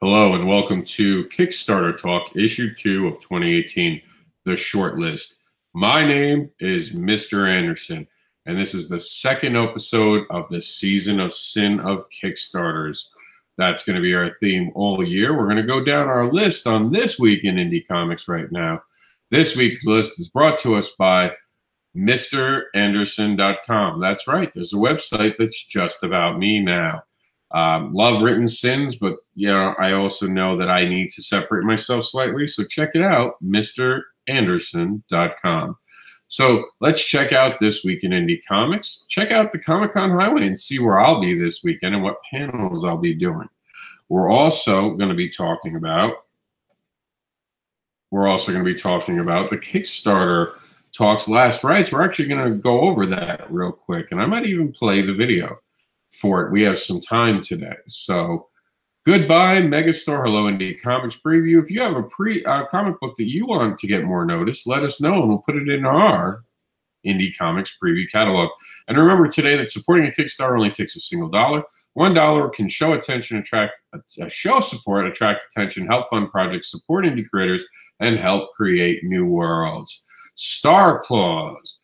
Hello and welcome to Kickstarter Talk, Issue 2 of 2018, the shortlist. My name is Mr. Anderson, and this is the second episode of the Season of Sin of Kickstarters. That's going to be our theme all year. We're going to go down our list on This Week in Indie Comics right now. This week's list is brought to us by MrAnderson.com. That's right, there's a website that's just about me now. Love written sins, but I also know that I need to separate myself slightly. So check it out, MrAnderson.com. So let's check out This Week in Indie Comics. Check out the Comic-Con Highway and see where I'll be this weekend and what panels I'll be doing. We're also going to be talking about the Kickstarter Talks Last Rites. We're actually going to go over that real quick, and I might even play the video for it. We have some time today. So goodbye, Megastore. Hello, Indie Comics Preview. If you have a comic book that you want to get more notice, let us know and we'll put it in our Indie Comics Preview catalog. And remember today that supporting a Kickstarter only takes a single $1. $1 can show attention, show support, attract attention, help fund projects, support indie creators, and help create new worlds. Star Claws.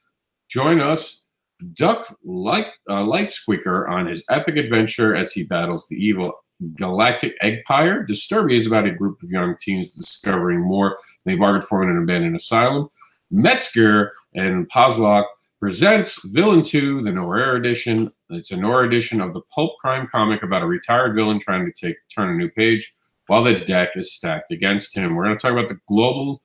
Join us, Duck Light Squeaker, on his epic adventure as he battles the evil Galactic Eggpire. Disturbia is about a group of young teens discovering more than they bargained for in an abandoned asylum. Metzger and Pozlock presents Villain 2, the Noir edition. It's a Noir edition of the pulp crime comic about a retired villain trying to turn a new page while the deck is stacked against him. We're going to talk about the globalists,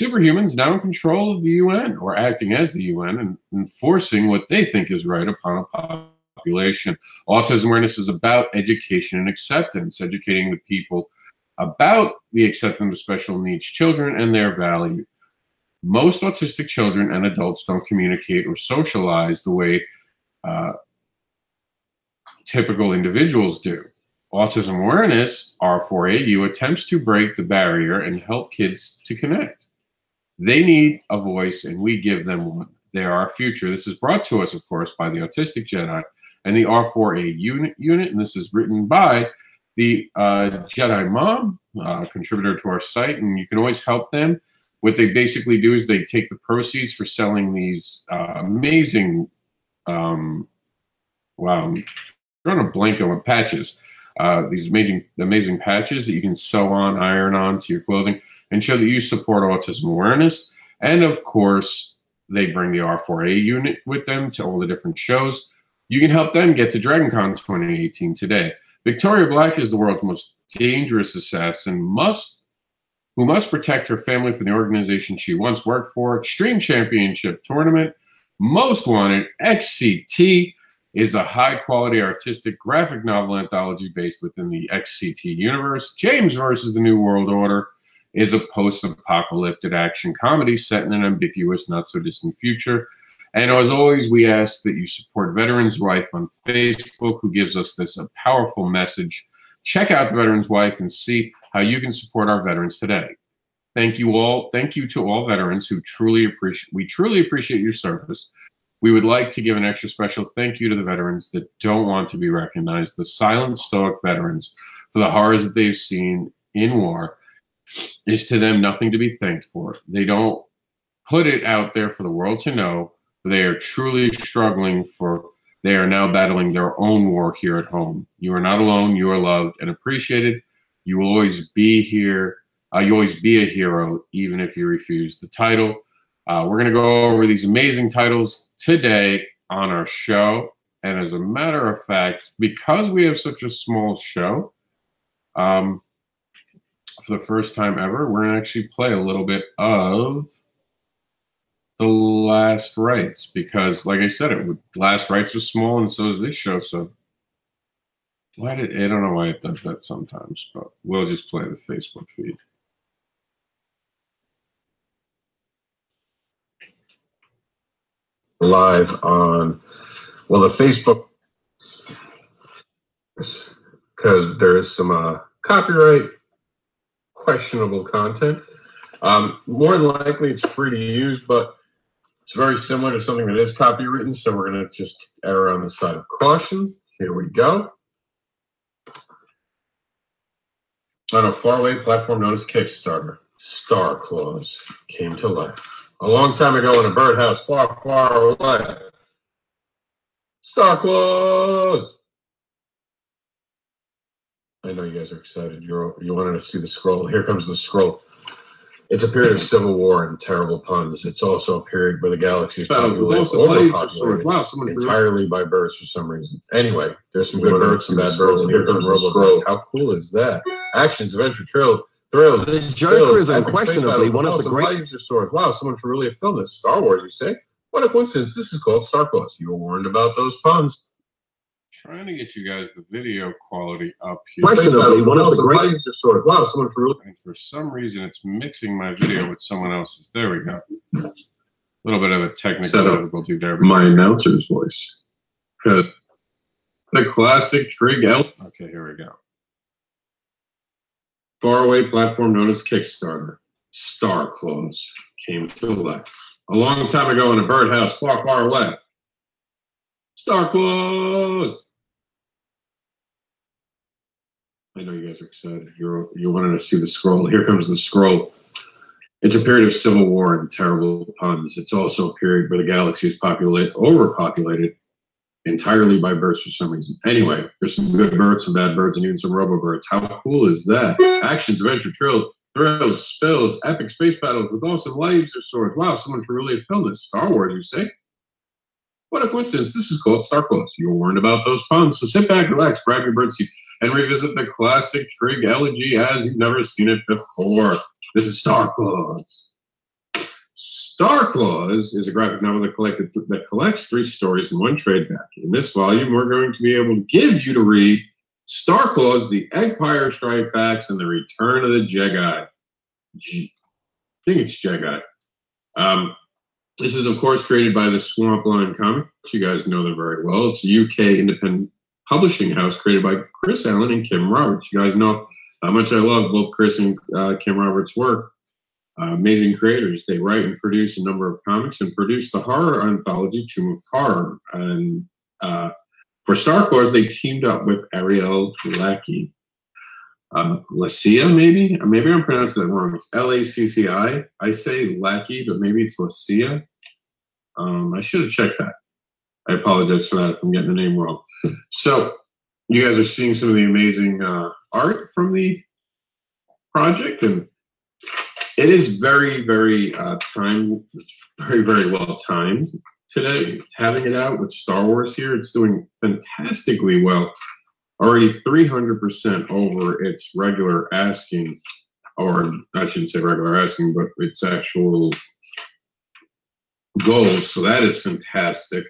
superhumans now in control of the UN, or acting as the UN, and enforcing what they think is right upon a population. Autism Awareness is about education and acceptance, educating the people about the acceptance of special needs children and their value. Most autistic children and adults don't communicate or socialize the way typical individuals do. Autism Awareness, R4AU, attempts to break the barrier and help kids to connect. They need a voice, and we give them one. They are our future. This is brought to us, of course, by the Autistic Jedi and the R4A unit, and this is written by the Jedi Mom, contributor to our site, and you can always help them. What they basically do is they take the proceeds for selling these amazing, wow, I'm drawing a blank on patches. These amazing patches that you can sew on, iron on to your clothing, and show that you support Autism Awareness. And of course, they bring the R4A unit with them to all the different shows. You can help them get to DragonCon 2018 today. Victoria Black is the world's most dangerous assassin, who must protect her family from the organization she once worked for. Extreme Championship Tournament, Most Wanted, XCT, is a high-quality artistic graphic novel anthology based within the XCT universe. James versus the New World Order is a post-apocalyptic action comedy set in an ambiguous, not-so-distant future. And as always, we ask that you support Veteran's Wife on Facebook, who gives us this a powerful message. Check out the Veteran's Wife and see how you can support our veterans today. Thank you all. Thank you to all veterans who truly appreciate your service. We would like to give an extra special thank you to the veterans that don't want to be recognized, the silent, stoic veterans, for the horrors that they've seen in war. Is to them nothing to be thanked for. They don't put it out there for the world to know. They are truly struggling they are now battling their own war here at home. You are not alone. You are loved and appreciated. You will always be here. You always be a hero, even if you refuse the title. We're going to go over these amazing titles today on our show. And as a matter of fact, because we have such a small show, for the first time ever, we're going to actually play a little bit of The Last Rites. Because, like I said, Last Rites was small, and so is this show. So I don't know why it does that sometimes, but we'll just play the Facebook feed. Live on, well, the Facebook, because there's some copyright questionable content. More than likely it's free to use, but it's very similar to something that is copywritten, so we're going to just err on the side of caution. Here we go. On a faraway platform known as Kickstarter, Star Claus came to life. A long time ago in a birdhouse far, far away. Star Claus! I know you guys are excited. You wanted to see the scroll. Here comes the scroll. It's a period of civil war and terrible puns. It's also a period where the galaxy is overpopulated entirely by birds for some reason. Anyway, there's some good birds, some bad birds, and here comes the scroll. How cool is that? Actions, adventure, thrills. The Joker is unquestionably one of the great. Wow, someone should really have filmed this. Star Wars, you say? What a coincidence. This is called Star Claus. You were warned about those puns. Trying to get you guys the video quality up here. Questionably one of the great. Wow, someone should really. And for some reason, it's mixing my video with someone else's. There we go. A little bit of a technical difficulty there. My announcer's voice. The classic Trig L. Okay, here we go. Faraway platform known as Kickstarter, Star Claus came to life. A long time ago in a birdhouse far, far away. Star Claus! I know you guys are excited. You wanted to see the scroll. Here comes the scroll. It's a period of civil war and terrible puns. It's also a period where the galaxy is overpopulated entirely by birds for some reason. Anyway, there's some good birds, some bad birds, and even some robo-birds. How cool is that? Actions, adventure, thrills, spills, epic space battles with awesome lightsabers or swords. Wow, someone should really have filmed this. Star Wars, you say? What a coincidence. This is called Star Claus. You were warned about those puns. So sit back, relax, grab your birdseat, and revisit the classic Trig elegy as you've never seen it before. This is Star Claus. Star Claus is a graphic novel that collects 3 stories in one trade pack. In this volume, we're going to be able to give you to read Star Claus, the Empire Strike Backs, and the Return of the Jedi. I think it's Jedi. This is, of course, created by the Swampline Comics. You guys know them very well. It's a UK independent publishing house created by Chris Allen and Kim Roberts. You guys know how much I love both Chris and Kim Roberts' work. Amazing creators. They write and produce a number of comics and produce the horror anthology Tomb of Horror. And for Star Claus, they teamed up with Ariel Lackey. Lacia, maybe? Maybe I'm pronouncing that wrong. It's Lacci. I say Lackey, but maybe it's Lacia. I should have checked that. I apologize for that if I'm getting the name wrong. So you guys are seeing some of the amazing art from the project, and it is very, very very well timed today. Having it out with Star Wars here, it's doing fantastically well. Already 300% over its regular asking, or I shouldn't say regular asking, but its actual goals. So that is fantastic.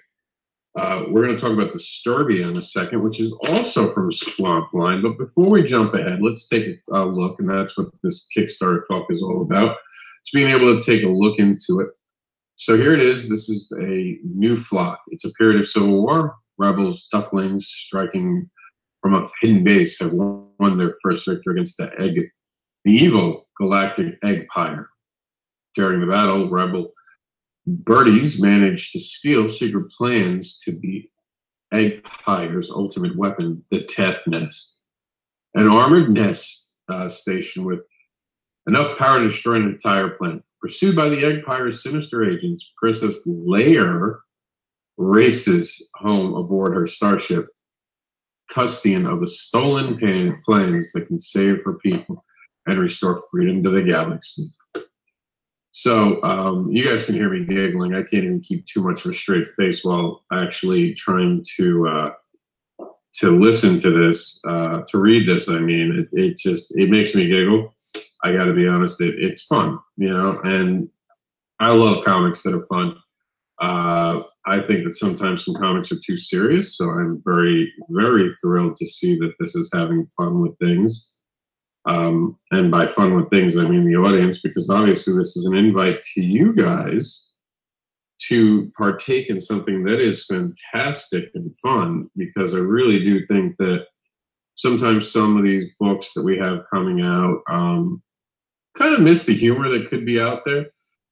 We're going to talk about Disturbia in a second, which is also from Swampline. But before we jump ahead, let's take a look, and that's what this Kickstarter talk is all about. It's being able to take a look into it. So here it is. This is a new flock. It's a period of civil war. Rebels, ducklings, striking from a hidden base, have won their first victory against the evil galactic Eggpire. During the battle, rebel birdies managed to steal secret plans to the Eggpire's ultimate weapon, the Teth Nest, an armored nest station with enough power to destroy an entire planet. Pursued by the Eggpire's sinister agents, Princess Leia races home aboard her starship, custodian of the stolen plans that can save her people and restore freedom to the galaxy. So you guys can hear me giggling. I can't even keep too much of a straight face while actually trying to listen to this, to read this. I mean, it makes me giggle. I got to be honest. It's fun, and I love comics that are fun. I think that sometimes some comics are too serious, so I'm very, very thrilled to see that this is having fun with things. And by fun with things, I mean the audience, because obviously this is an invite to you guys to partake in something that is fantastic and fun, because I really do think that sometimes some of these books that we have coming out kind of miss the humor that could be out there.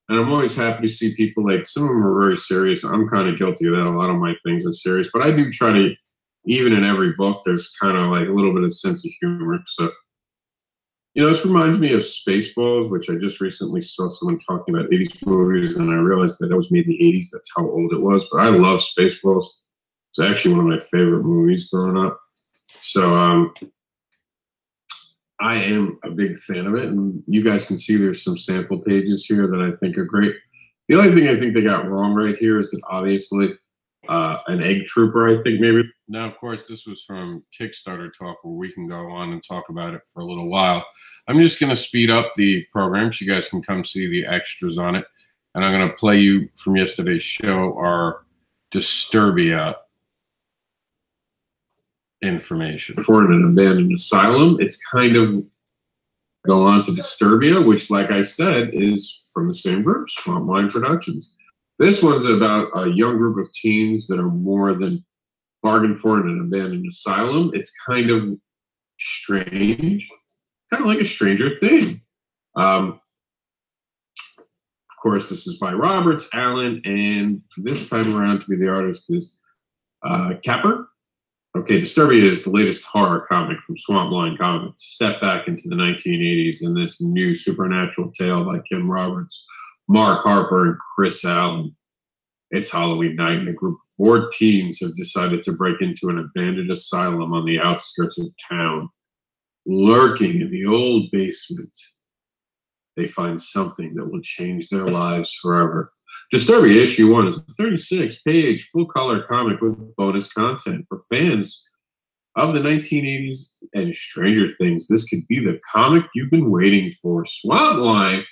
And I'm always happy to see people, like, some of them are very serious. I'm kind of guilty of that. A lot of my things are serious. But I do try to, even in every book, there's kind of like a little bit of sense of humor. So You know, this reminds me of Spaceballs, which I just recently saw someone talking about 80s movies, and I realized that was made in the 80s. That's how old it was. But I love Spaceballs. It's actually one of my favorite movies growing up. So I am a big fan of it, and you guys can see there's some sample pages here that I think are great. The only thing I think they got wrong right here is that obviously an egg trooper, I think maybe. Now, of course, this was from Kickstarter talk where we can go on and talk about it for a little while. I'm just going to speed up the program so you guys can come see the extras on it. And I'm going to play you from yesterday's show our Disturbia information. For an abandoned asylum, it's kind of go on to Disturbia, which, like I said, is from the same group, Swampline Productions. This one's about a young group of teens that are more than bargained for in an abandoned asylum. It's kind of strange, kind of like a Stranger Thing. Of course, this is by Roberts, Allen, and this time around to be the artist is Capper. Okay, Disturbia is the latest horror comic from Swampline Comics. Step back into the 1980s in this new supernatural tale by Kim Roberts, Mark Harper, and Chris Allen. It's Halloween night, and a group of bored teens have decided to break into an abandoned asylum on the outskirts of town. Lurking in the old basement, they find something that will change their lives forever. Disturbia issue 1 is a 36-page full-color comic with bonus content. For fans of the 1980s and Stranger Things, this could be the comic you've been waiting for. Swampline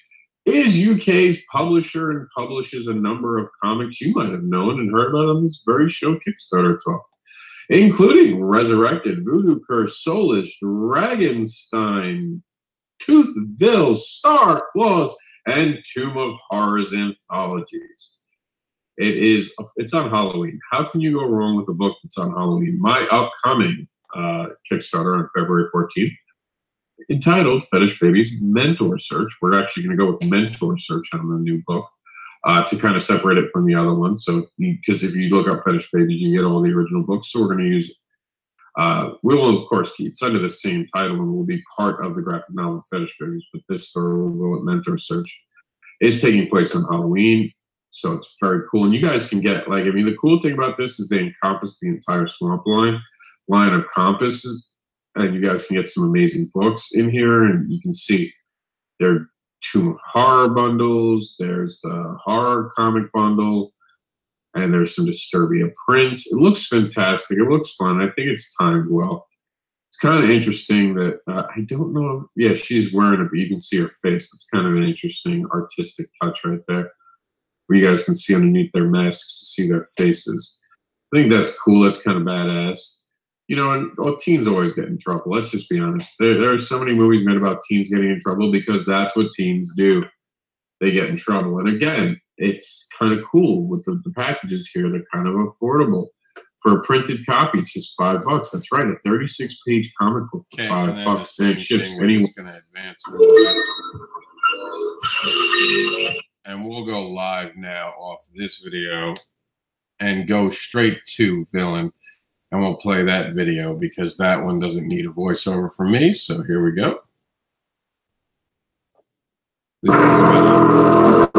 is UK's publisher and publishes a number of comics you might have known and heard about on this very show, Kickstarter Talk, including Resurrected, Voodoo Curse, Soulish, Dragonstein, Toothville, Star Claus, and Tomb of Horrors anthologies. It's on Halloween. How can you go wrong with a book that's on Halloween? My upcoming Kickstarter on February 14th, entitled Fetish Babies Mentor Search. We're actually going to go with Mentor Search on the new book to kind of separate it from the other one. So, because if you look up Fetish Babies, you get all the original books. So we're going to use we will, of course, keep it's under the same title and will be part of the graphic novel Fetish Babies, but this story will go with Mentor Search. It's taking place on Halloween, so it's very cool. And you guys can get, like, I mean, the cool thing about this is they encompass the entire Swampline line of compasses, and you guys can get some amazing books in here, and you can see there are Tomb of Horror bundles, there's the horror comic bundle, and there's some Disturbia prints. It looks fantastic. It looks fun. I think it's timed well. It's kind of interesting that I don't know. Yeah, she's wearing it, but you can see her face. It's kind of an interesting artistic touch right there, where you guys can see underneath their masks to see their faces. I think that's cool. That's kind of badass. You know, and teens always get in trouble. Let's just be honest. There are so many movies made about teens getting in trouble because that's what teens do. They get in trouble. And again, it's kind of cool with the packages here. They're kind of affordable. For a printed copy, it's just $5. That's right, a 36-page comic book for $5. And it ships anywhere. Going to advance and we'll go live now off this video and go straight to Villain. And we'll play that video because that one doesn't need a voiceover from me. So here we go. This is Villain.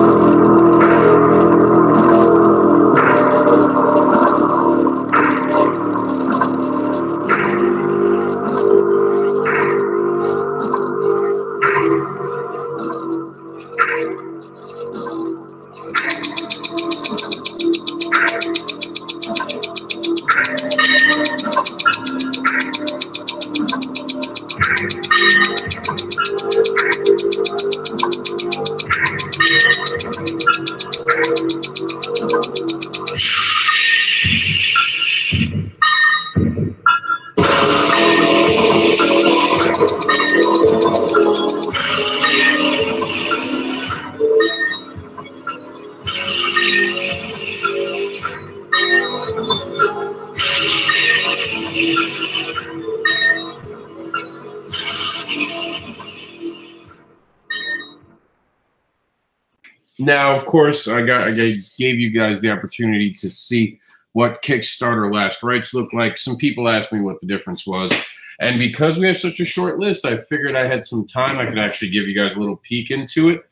Now, of course, I gave you guys the opportunity to see what Kickstarter Last Rites looked like. Some people asked me what the difference was. And because we have such a short list, I figured I had some time. I could actually give you guys a little peek into it.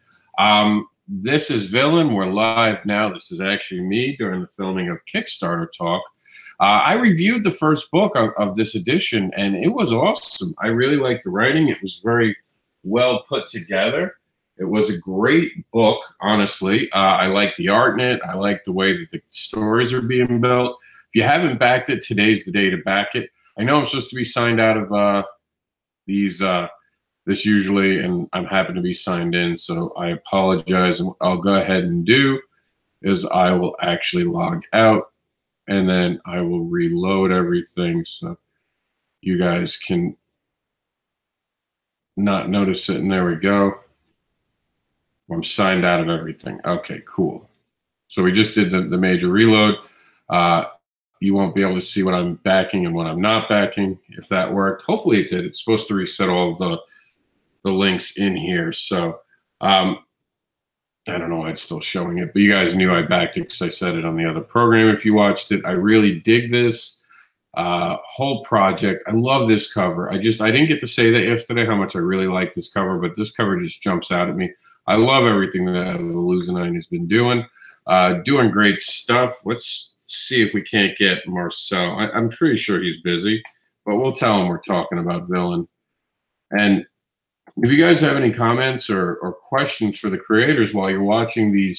This is Villain. We're live now. This is actually me during the filming of Kickstarter Talk. I reviewed the first book of this edition, and it was awesome. I really liked the writing. It was very well put together. It was a great book, honestly. I like the art in it. I like the way that the stories are being built. If you haven't backed it, today's the day to back it. I know I'm supposed to be signed out of this usually, and I'm happy to be signed in, so I apologize. And I'll go ahead and do is I will actually log out, and then I will reload everything so you guys can not notice it. And there we go. I'm signed out of everything. Okay, cool. So we just did the major reload. You won't be able to see what I'm backing and what I'm not backing, if that worked. Hopefully it did. It's supposed to reset all of the links in here. So I don't know why it's still showing it, but you guys knew I backed it because I said it on the other program if you watched it. I really dig this whole project. I love this cover. I didn't get to say that yesterday, how much I really like this cover, but this cover just jumps out at me. I love everything that Illusionine has been doing. Doing great stuff. Let's see if we can't get Marcel. I'm pretty sure he's busy, but we'll tell him we're talking about Villain. And if you guys have any comments or questions for the creators while you're watching the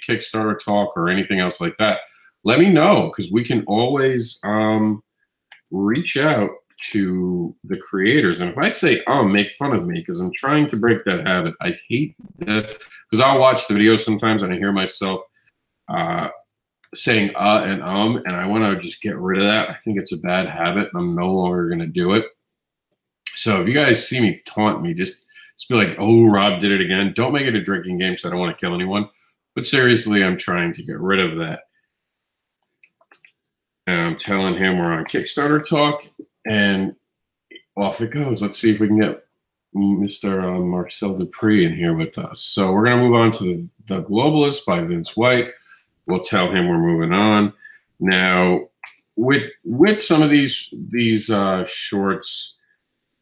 Kickstarter talk or anything else like that, let me know, because we can always reach out to the creators. And if I say make fun of me because I'm trying to break that habit. I hate that, because I'll watch the videos sometimes and I hear myself saying and I want to just get rid of that. I think it's a bad habit. I'm no longer going to do it. So if you guys see me taunt me, just be like, oh, Rob did it again. Don't make it a drinking game, so I don't want to kill anyone. But seriously, I'm trying to get rid of that. And I'm telling him we're on Kickstarter Talk, and off it goes. Let's see if we can get Mr. Marcel Dupree in here with us. So we're going to move on to the Globalist by Vince White. We'll tell him we're moving on. Now, with some of these shorts,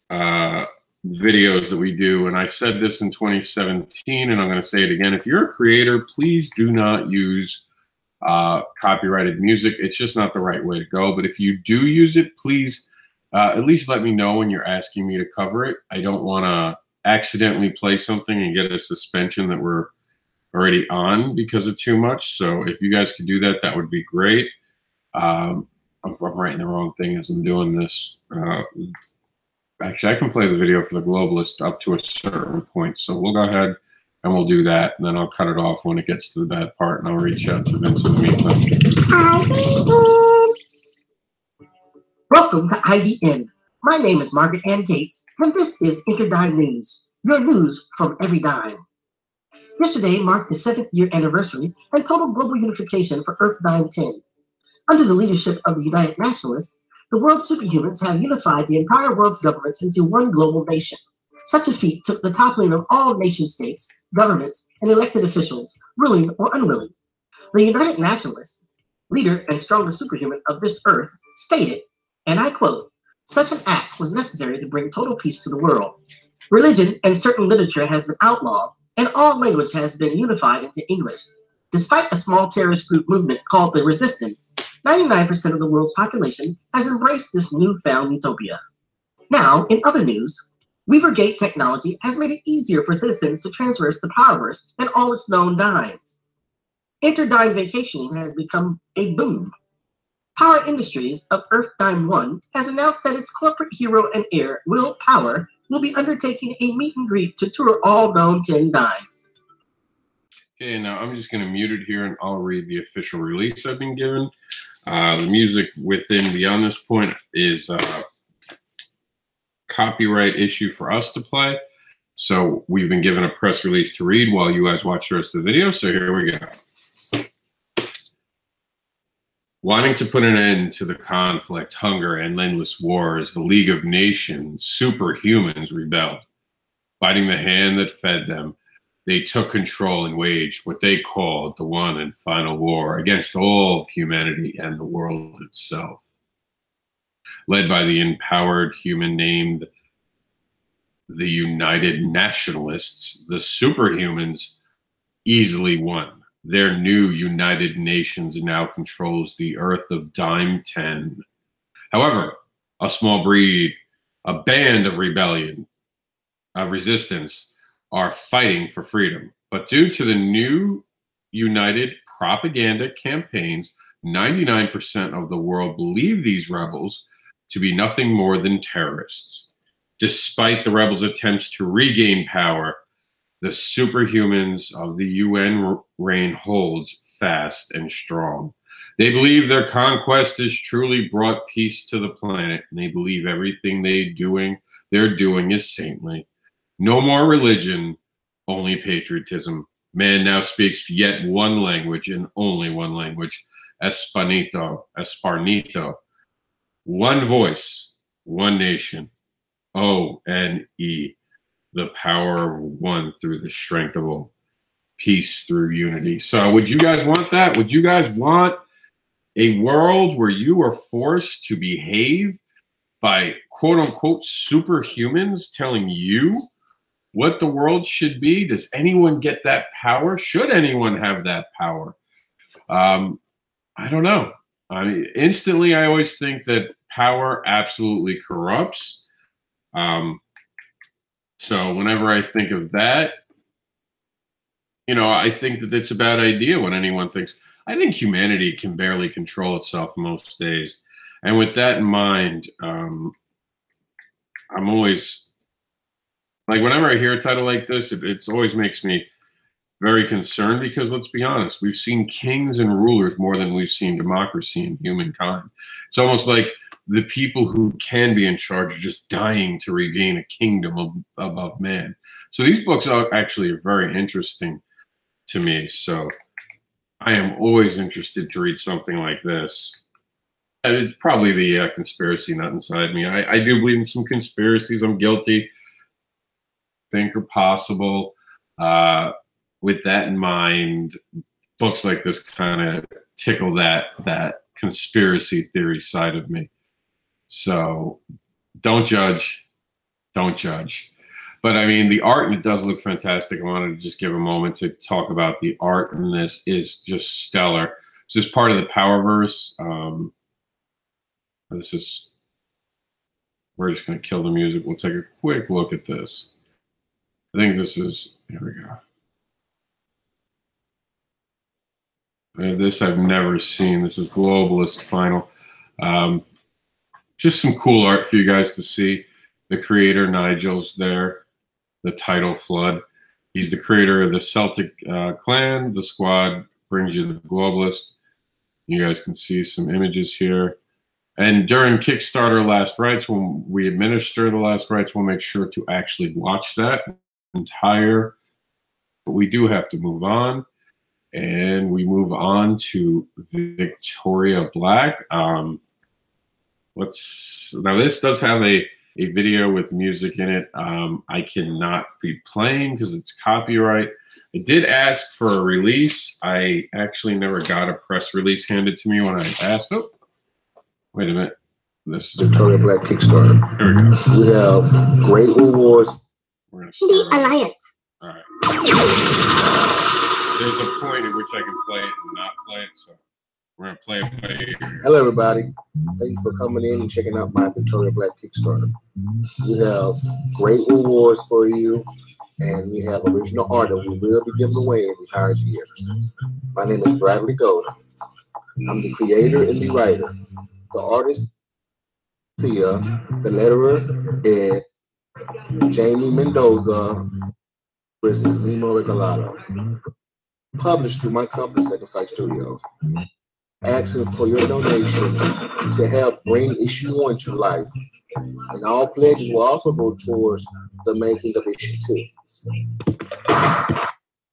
videos that we do, and I said this in 2017, and I'm going to say it again. If you're a creator, please do not use copyrighted music. It's just not the right way to go. But if you do use it, please at least let me know when you're asking me to cover it. I don't want to accidentally play something and get a suspension that we're already on because of too much. So if you guys could do that, that would be great. I'm writing the wrong thing as I'm doing this. Actually, I can play the video for the Globalist up to a certain point. So we'll go ahead and we'll do that. And then I'll cut it off when it gets to the bad part, and I'll reach out to Vince in the meantime. Welcome to IDN. My name is Margaret Ann Gates, and this is Interdime News, your news from every dime. Yesterday marked the 7th year anniversary and total global unification for Earth Dime 10. Under the leadership of the United Nationalists, the world's superhumans have unified the entire world's governments into one global nation. Such a feat took the toppling of all nation-states, governments, and elected officials, willing or unwilling. The United Nationalists, leader and strongest superhuman of this earth, stated, and I quote, "Such an act was necessary to bring total peace to the world. Religion and certain literature has been outlawed, and all language has been unified into English. Despite a small terrorist group movement called the Resistance, 99% of the world's population has embraced this newfound utopia." Now, in other news, Weavergate technology has made it easier for citizens to traverse the Powerverse and all its known dimes. Interdime vacationing has become a boom. Power Industries of Earth Dime 1 has announced that its corporate hero and heir, Will Power, will be undertaking a meet and greet to tour all known 10 dimes. Okay, now I'm just going to mute it here, and I'll read the official release I've been given. The music within Beyond This Point is copyright issue for us to play. So we've been given a press release to read while you guys watch the rest of the video. So here we go. Wanting to put an end to the conflict, hunger, and endless wars, the League of Nations superhumans rebelled. Biting the hand that fed them, they took control and waged what they called the one and final war against all of humanity and the world itself. led by the empowered human named the United Nationalists. The superhumans easily won. Their new United Nations now controls the earth of Dime 10. However, a small breed, a band of rebellion, of resistance, are fighting for freedom. But due to the new united propaganda campaigns, 99% of the world believe these rebels to be nothing more than terrorists. Despite the rebels' attempts to regain power, the superhumans of the UN reign holds fast and strong. They believe their conquest has truly brought peace to the planet, and they believe everything they're doing is saintly. No more religion, only patriotism. Man now speaks yet one language and only one language, Espanito. One voice, one nation, O-N-E. The power of one through the strength of all. Peace through unity. So would you guys want that? Would you guys want a world where you are forced to behave by quote unquote superhumans telling you what the world should be? Does anyone get that power? Should anyone have that power? I don't know. I mean, instantly, I always think that power absolutely corrupts. So whenever I think of that, you know, I think that it's a bad idea when anyone thinks. I think humanity can barely control itself most days. And with that in mind, I'm always, like, whenever I hear a title like this, it always makes me very concerned because, let's be honest, we've seen kings and rulers more than we've seen democracy in humankind. It's almost like the people who can be in charge are just dying to regain a kingdom above man. So these books are actually very interesting to me. So I am always interested to read something like this. It's probably the conspiracy nut inside me. I do believe in some conspiracies. I'm guilty. Think are possible. With that in mind, books like this kind of tickle that conspiracy theory side of me. So don't judge. Don't judge. But I mean, the art, and it does look fantastic. I wanted to just give a moment to talk about the art in this is just stellar. This is part of the Powerverse. We're just going to kill the music. We'll take a quick look at this. I think this is, here we go. This I've never seen. This is Globalist Final. Just some cool art for you guys to see. The creator, Nigel's there. The title, Flood. He's the creator of the Celtic clan. The squad brings you the Globalist. You guys can see some images here. And during Kickstarter Last Rites, when we administer the Last Rites, we'll make sure to actually watch that entire. But we do have to move on. And we move on to Victoria Black. Now this does have a video with music in it. I cannot be playing because it's copyright. I did ask for a release. I actually never got a press release handed to me when I asked. Oh, wait a minute. This is Victoria Black Kickstarter. Here we go. We have great rewards. We're gonna start. The Alliance. All right. There's a point at which I can play it and not play it, so we're gonna play it by ear. Hello, everybody. Thank you for coming in and checking out my Victoria Black Kickstarter. We have great rewards for you, and we have original art that we will be giving away every hired year. My name is Bradley Golden. I'm the creator and the writer. The artist, Tia. The letterer, Ed. Jamie Mendoza. This is Mimo Regalado. Published through my company, Second Sight Studios. Asking for your donations to help bring issue 1 to life. And all pledges will also go towards the making of issue 2.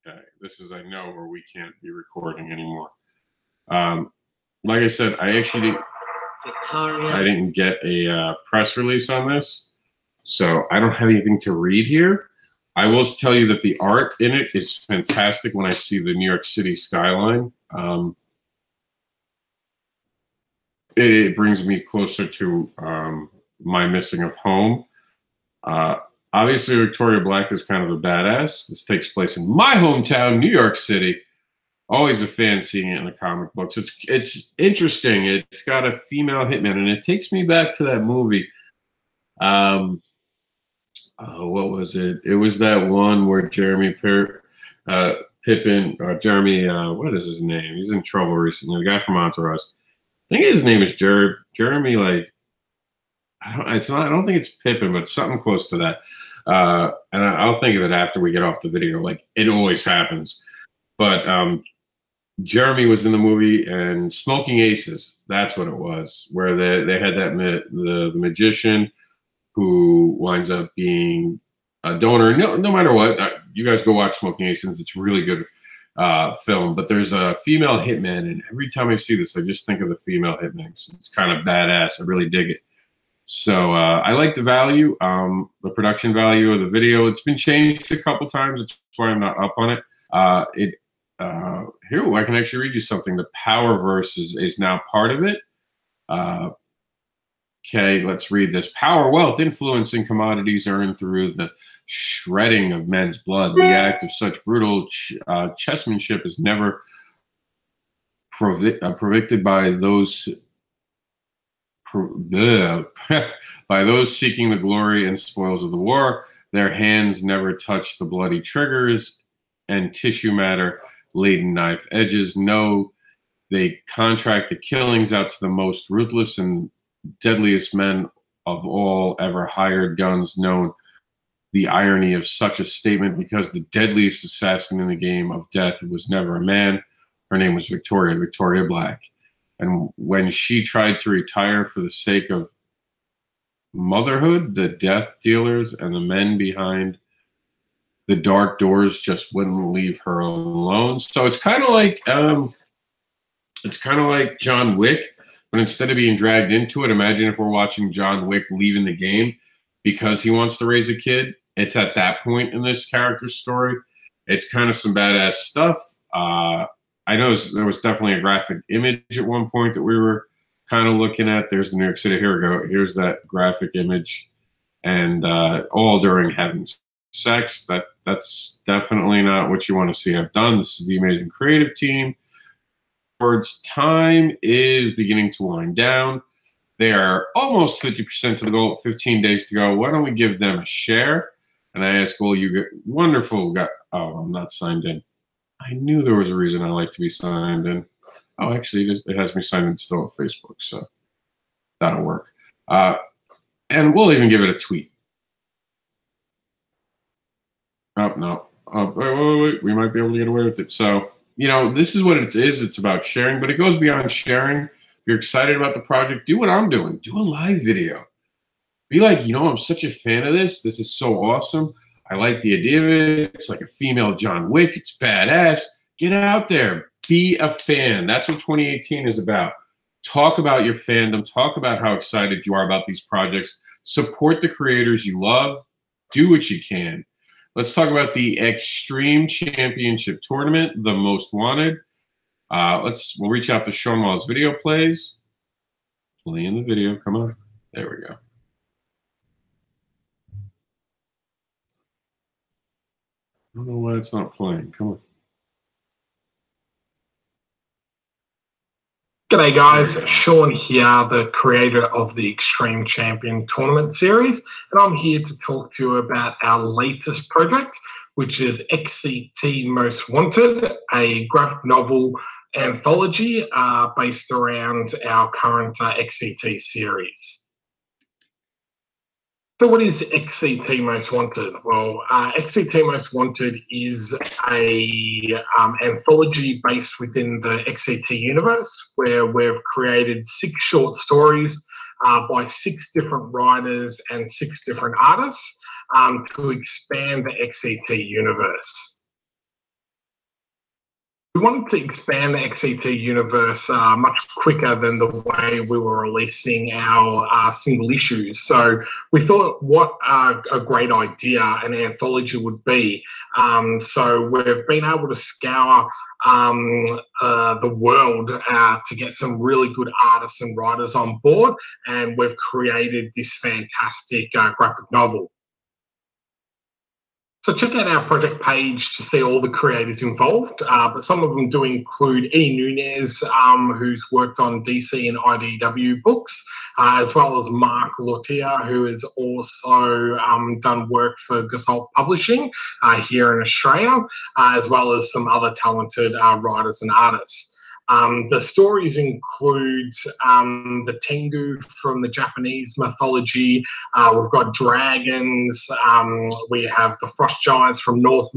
Okay, this is, I know, where we can't be recording anymore. Like I said, I didn't get a press release on this, so I don't have anything to read here. I will tell you that the art in it is fantastic when I see the New York City skyline. it brings me closer to my missing of home. Obviously, Victoria Black is kind of a badass. This takes place in my hometown, New York City. Always a fan seeing it in the comic books. It's interesting. It's got a female hitman, and it takes me back to that movie. What was it? It was that one where Jeremy Pippin, or Jeremy, what is his name? He's in trouble recently. The guy from Entourage. I think his name is Jeremy. Like, I don't think it's Pippin, but something close to that. And I'll think of it after we get off the video. Like, it always happens. But Jeremy was in the movie, and Smoking Aces, that's what it was, where they had the magician who winds up being a donor. No matter what, you guys go watch Smoking Aces. It's a really good film. But there's a female hitman, and every time I see this, I just think of the female hitman. It's kind of badass. I really dig it. So I like the value, the production value of the video. It's been changed a couple times. That's why I'm not up on it. Here, I can actually read you something. The Powerverse is now part of it. Okay, let's read this. Power, wealth, influence, and commodities earned through the shredding of men's blood. The act of such brutal chessmanship is never predicted by those by those seeking the glory and spoils of the war. Their hands never touch the bloody triggers and tissue matter laden knife edges. No, they contract the killings out to the most ruthless and deadliest men of all ever hired guns known. The irony of such a statement, because the deadliest assassin in the game of death was never a man. Her name was Victoria Black. And when she tried to retire for the sake of motherhood, the death dealers and the men behind the dark doors just wouldn't leave her alone. So it's kind of like John Wick, but instead of being dragged into it, imagine if we're watching John Wick leaving the game because he wants to raise a kid. It's at that point in this character's story. It's kind of some badass stuff. I know there was definitely a graphic image at one point that we were kind of looking at. There's the New York City. Here we go. Here's that graphic image. And all during having sex. That's definitely not what you want to see. I've done. This is the amazing creative team. Words time is beginning to wind down. They are almost 50% to the goal, 15 days to go. Why don't we give them a share? And I ask, well, you get wonderful guy. Oh, I'm not signed in. I knew there was a reason I like to be signed in. Oh, actually, it has me signed in still at Facebook, so that'll work. And we'll even give it a tweet. Oh, no. Wait. We might be able to get away with it. So, you know, this is what it is. It's about sharing, but it goes beyond sharing. If you're excited about the project, do what I'm doing. Do a live video. Be like, you know, I'm such a fan of this. This is so awesome. I like the idea of it. It's like a female John Wick. It's badass. Get out there. Be a fan. That's what 2018 is about. Talk about your fandom. Talk about how excited you are about these projects. Support the creators you love. Do what you can. Let's talk about the Extreme Championship Tournament, the most wanted. We'll reach out to Sean while his video plays. Play in the video. Come on. There we go. I don't know why it's not playing. Come on. G'day guys, Sean here, the creator of the Extreme Champion Tournament series, and I'm here to talk to you about our latest project, which is XCT Most Wanted, a graphic novel anthology based around our current XCT series. So what is XCT Most Wanted? Well, XCT Most Wanted is a anthology based within the XCT universe, where we've created 6 short stories by 6 different writers and 6 different artists to expand the XCT universe. We wanted to expand the XCT universe much quicker than the way we were releasing our single issues. So we thought what a great idea an anthology would be. So we've been able to scour the world to get some really good artists and writers on board, and we've created this fantastic graphic novel. So check out our project page to see all the creators involved, but some of them do include Eddie Nunez, who's worked on DC and IDW books, as well as Mark Lortia, who has also done work for Gestalt Publishing here in Australia, as well as some other talented writers and artists. The stories include the Tengu from the Japanese mythology. We've got dragons. We have the frost giants from Norse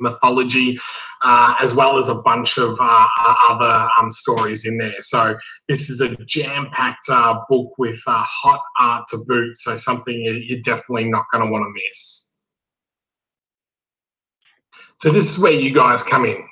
mythology, as well as a bunch of other stories in there. So this is a jam-packed book with hot art to boot. So something you're definitely not going to want to miss. So this is where you guys come in.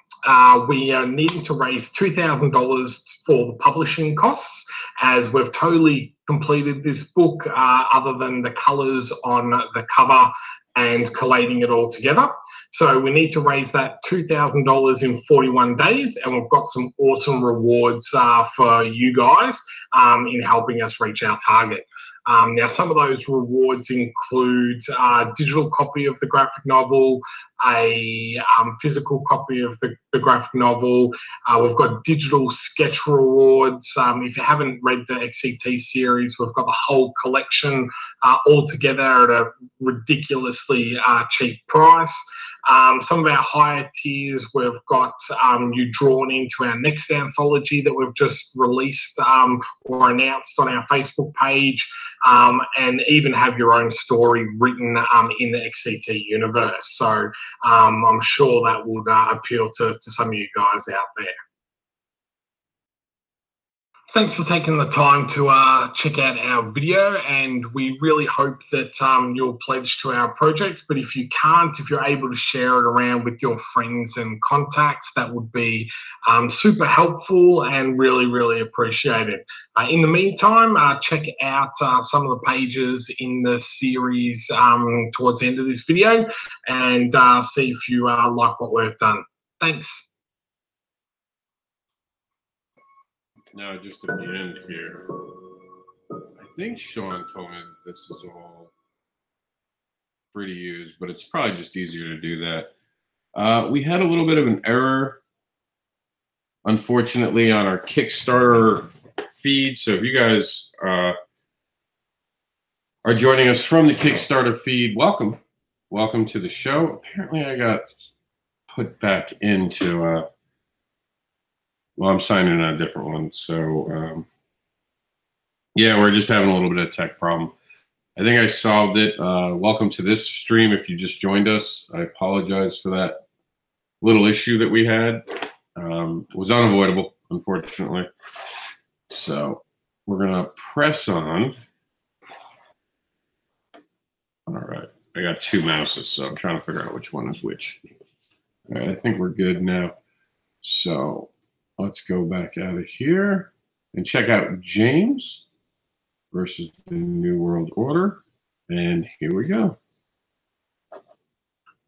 We are needing to raise $2,000 for the publishing costs, as we've totally completed this book other than the colours on the cover and collating it all together. So we need to raise that $2,000 in 41 days, and we've got some awesome rewards for you guys in helping us reach our target. Now, some of those rewards include a digital copy of the graphic novel, a physical copy of the graphic novel. We've got digital sketch rewards. If you haven't read the XCT series, we've got the whole collection all together at a ridiculously cheap price. Some of our higher tiers, we've got you drawn into our next anthology that we've just released or announced on our Facebook page, and even have your own story written in the XCT universe. So I'm sure that would appeal to some of you guys out there. Thanks for taking the time to check out our video, and we really hope that you'll pledge to our project. But if you can't, if you're able to share it around with your friends and contacts, that would be super helpful and really, really appreciated. In the meantime, check out some of the pages in the series towards the end of this video, and see if you like what we've done. Thanks. Now, just at the end here, I think Sean told me that this is all free to use, but it's probably just easier to do that. We had a little bit of an error, unfortunately, on our Kickstarter feed. So if you guys are joining us from the Kickstarter feed, welcome. Welcome to the show. Apparently, I got put back into... well, I'm signing in on a different one. So, yeah, we're just having a little bit of tech problem. I think I solved it. Welcome to this stream. If you just joined us, I apologize for that little issue that we had. It was unavoidable, unfortunately. So we're going to press on. All right. I got two mouses, so I'm trying to figure out which one is which. All right, I think we're good now. So... let's go back out of here and check out James versus the New World Order. And here we go.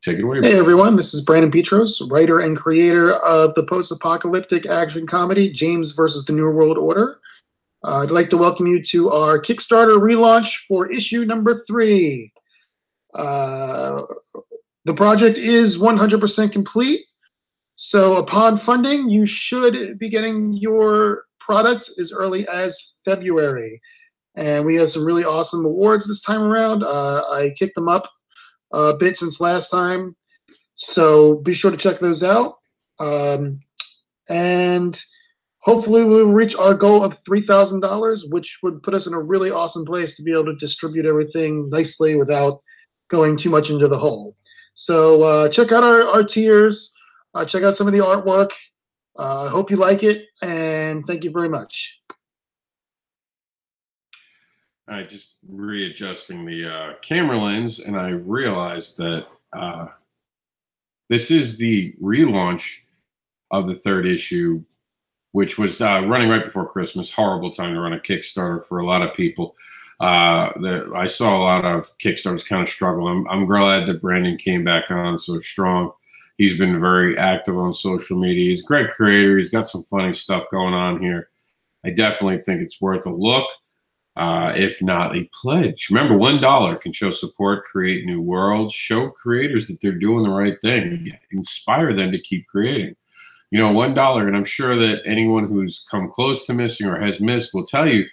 Take it away. Hey, everyone. This is Brandon Petros, writer and creator of the post-apocalyptic action comedy James versus the New World Order. I'd like to welcome you to our Kickstarter relaunch for issue number 3. The project is 100% complete. So upon funding, you should be getting your product as early as February. And we have some really awesome awards this time around. I kicked them up a bit since last time. So be sure to check those out. And hopefully we'll reach our goal of $3,000, which would put us in a really awesome place to be able to distribute everything nicely without going too much into the hole. So check out our tiers. Check out some of the artwork. I hope you like it, and thank you very much. All right, just readjusting the camera lens, and I realized that this is the relaunch of the third issue, which was running right before Christmas. Horrible time to run a Kickstarter for a lot of people. I saw a lot of Kickstarters kind of struggle. I'm glad that Brandon came back on so strong. He's been very active on social media. He's a great creator. He's got some funny stuff going on here. I definitely think it's worth a look, if not a pledge. Remember, $1 can show support, create new worlds, show creators that they're doing the right thing, inspire them to keep creating. You know, $1, and I'm sure that anyone who's come close to missing or has missed will tell you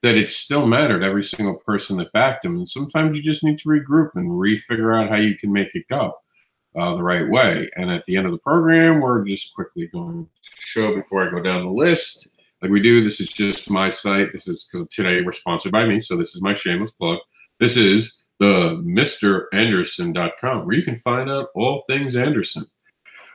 that it still mattered, every single person that backed them. And sometimes you just need to regroup and re-figure out how you can make it go the right way. And at the end of the program, we're just quickly going to show, before I go down the list, like we do, this is just my site. This is because today we're sponsored by me, so this is my shameless plug. This is the MrAnderson.com, where you can find out all things Anderson.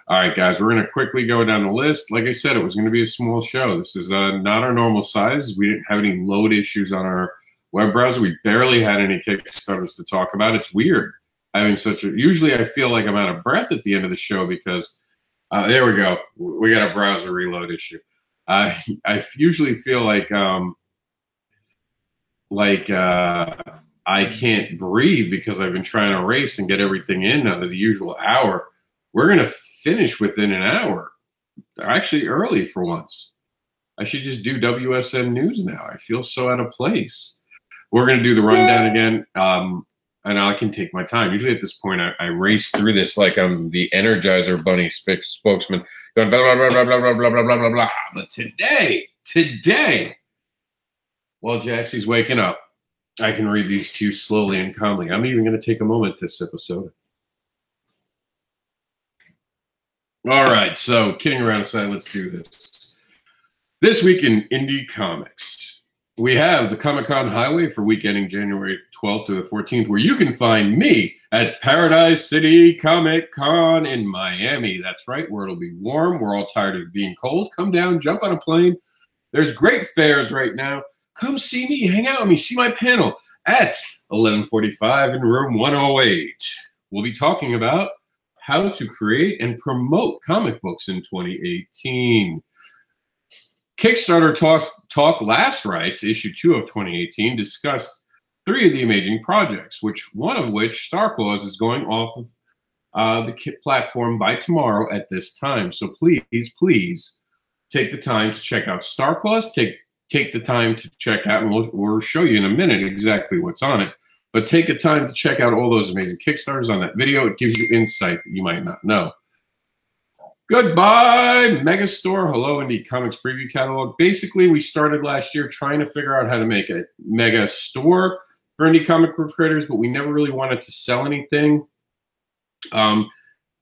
All right, guys, we're going to quickly go down the list. Like I said, it was going to be a small show. This is not our normal size. We didn't have any load issues on our web browser. We barely had any Kickstarters to talk about. It's weird having such a... Usually I feel like I'm out of breath at the end of the show because... there we go. We got a browser reload issue. I usually feel like I can't breathe because I've been trying to race and get everything in under the usual hour. We're going to finish within an hour. Actually, early for once. I should just do WSN News now. I feel so out of place. We're going to do the rundown again, and I can take my time. Usually at this point, I race through this like I'm the Energizer Bunny spokesman, going blah, blah, blah, blah, blah, blah, blah, blah, blah, blah. But today, while Jaxie's waking up, I can read these to you slowly and calmly. I'm even going to take a moment to sip a soda. All right, so kidding around aside, let's do this. This week in Indie Comics, we have the Comic-Con Highway for week ending January 12th to the 14th, where you can find me at Paradise City Comic-Con in Miami. That's right, where it'll be warm. We're all tired of being cold. Come down, jump on a plane. There's great fairs right now. Come see me, hang out with me, see my panel at 1145 in room 108. We'll be talking about how to create and promote comic books in 2018. Kickstarter Talk Last Rites, issue 2 of 2018, discussed 3 of the amazing projects, one of which, StarClaws, is going off of the platform by tomorrow at this time. So please take the time to check out StarClaws. Take the time to check out, and we'll show you in a minute exactly what's on it. But take the time to check out all those amazing Kickstarters on that video. It gives you insight that you might not know. Goodbye, Megastore. Hello, Indie Comics Preview Catalog. Basically, we started last year trying to figure out how to make a mega store for indie comic book creators, but we never really wanted to sell anything. I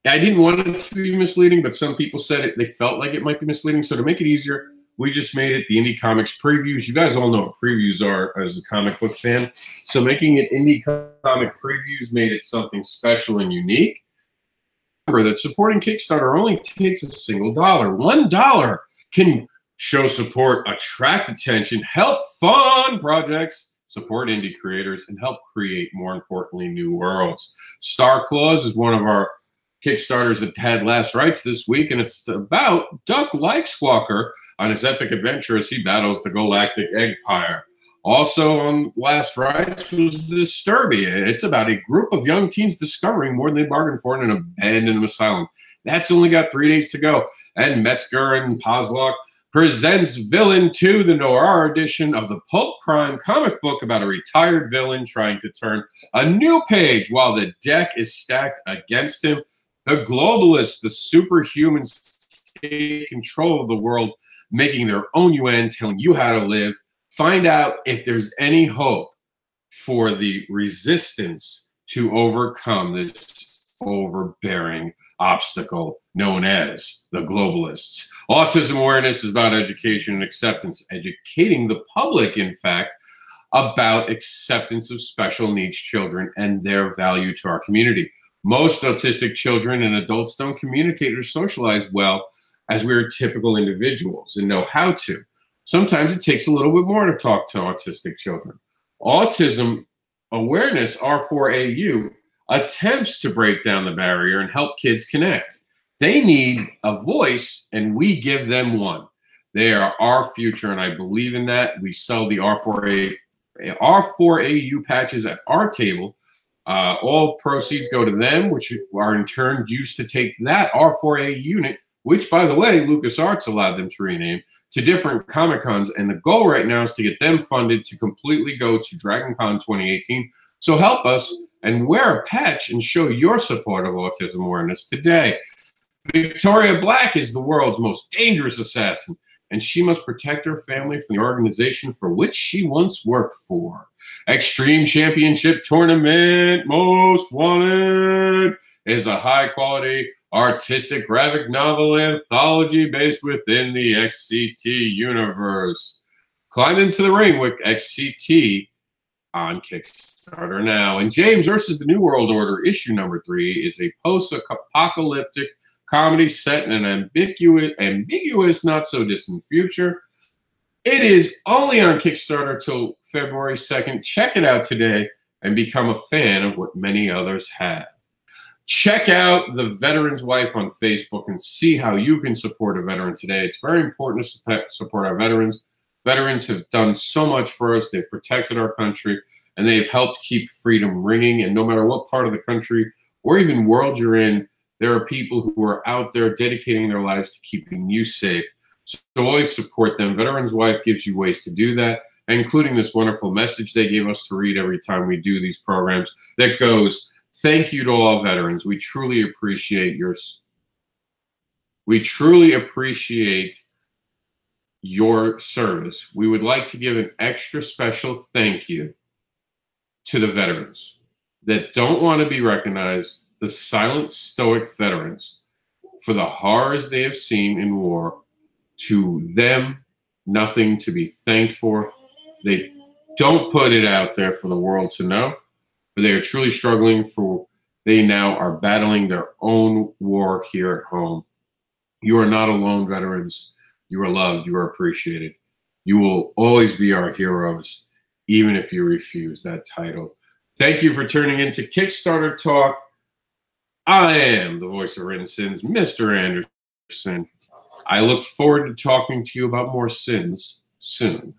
didn't want it to be misleading, but some people said they felt like it might be misleading. So to make it easier, we just made it the Indie Comics Previews. You guys all know what previews are as a comic book fan. So making it Indie Comic Previews made it something special and unique. Remember that supporting Kickstarter only takes a single dollar. $1 can show support, attract attention, help fund projects, support indie creators, and help create, more importantly, new worlds. StarClaws is one of our Kickstarters that had Last Rites this week, and it's about Duck Lightswalker on his epic adventure as he battles the Galactic Empire. Also on Last Rites was Disturbia. It's about a group of young teens discovering more than they bargained for in an abandoned asylum. That's only got 3 days to go. And Metzger and Poslock presents Villain 2, the noir edition of the pulp crime comic book about a retired villain trying to turn a new page while the deck is stacked against him. The globalists, the superhumans, take control of the world, making their own UN, telling you how to live. Find out if there's any hope for the resistance to overcome this overbearing obstacle known as the globalists. Autism awareness is about education and acceptance, educating the public, in fact, about acceptance of special needs children and their value to our community. Most autistic children and adults don't communicate or socialize well as we're typical individuals and know how to. Sometimes it takes a little bit more to talk to autistic children. Autism Awareness, R4AU, attempts to break down the barrier and help kids connect. They need a voice, and we give them one. They are our future, and I believe in that. We sell the R4AU patches at our table. All proceeds go to them, which are in turn used to take that R4A unit, which, by the way, LucasArts allowed them to rename, to different Comic-Cons. And the goal right now is to get them funded to completely go to DragonCon 2018. So help us and wear a patch and show your support of autism awareness today. Victoria Black is the world's most dangerous assassin, and she must protect her family from the organization for which she once worked for. Extreme Championship Tournament Most Wanted is a high-quality, artistic graphic novel anthology based within the XCT universe. Climb into the ring with XCT on Kickstarter now. And James versus the New World Order, issue number 3, is a post-apocalyptic comedy set in an ambiguous, not-so-distant future. It is only on Kickstarter till February 2nd. Check it out today and become a fan of what many others have. Check out The Veteran's Wife on Facebook and see how you can support a veteran today. It's very important to support our veterans. Veterans have done so much for us. They've protected our country, and they've helped keep freedom ringing. And no matter what part of the country or even world you're in, there are people who are out there dedicating their lives to keeping you safe. So always support them. Veteran's Wife gives you ways to do that, including this wonderful message they gave us to read every time we do these programs that goes, thank you to all veterans. We truly appreciate yours. We truly appreciate your service. We would like to give an extra special thank you to the veterans that don't want to be recognized, the silent, stoic veterans, for the horrors they have seen in war. To them, nothing to be thanked for. They don't put it out there for the world to know, but they are truly struggling for, they now are battling their own war here at home. You are not alone, veterans. You are loved. You are appreciated. You will always be our heroes, even if you refuse that title. Thank you for tuning into Kickstarter Talk. I am the voice of Written Sins, Mr. Anderson. I look forward to talking to you about more sins soon.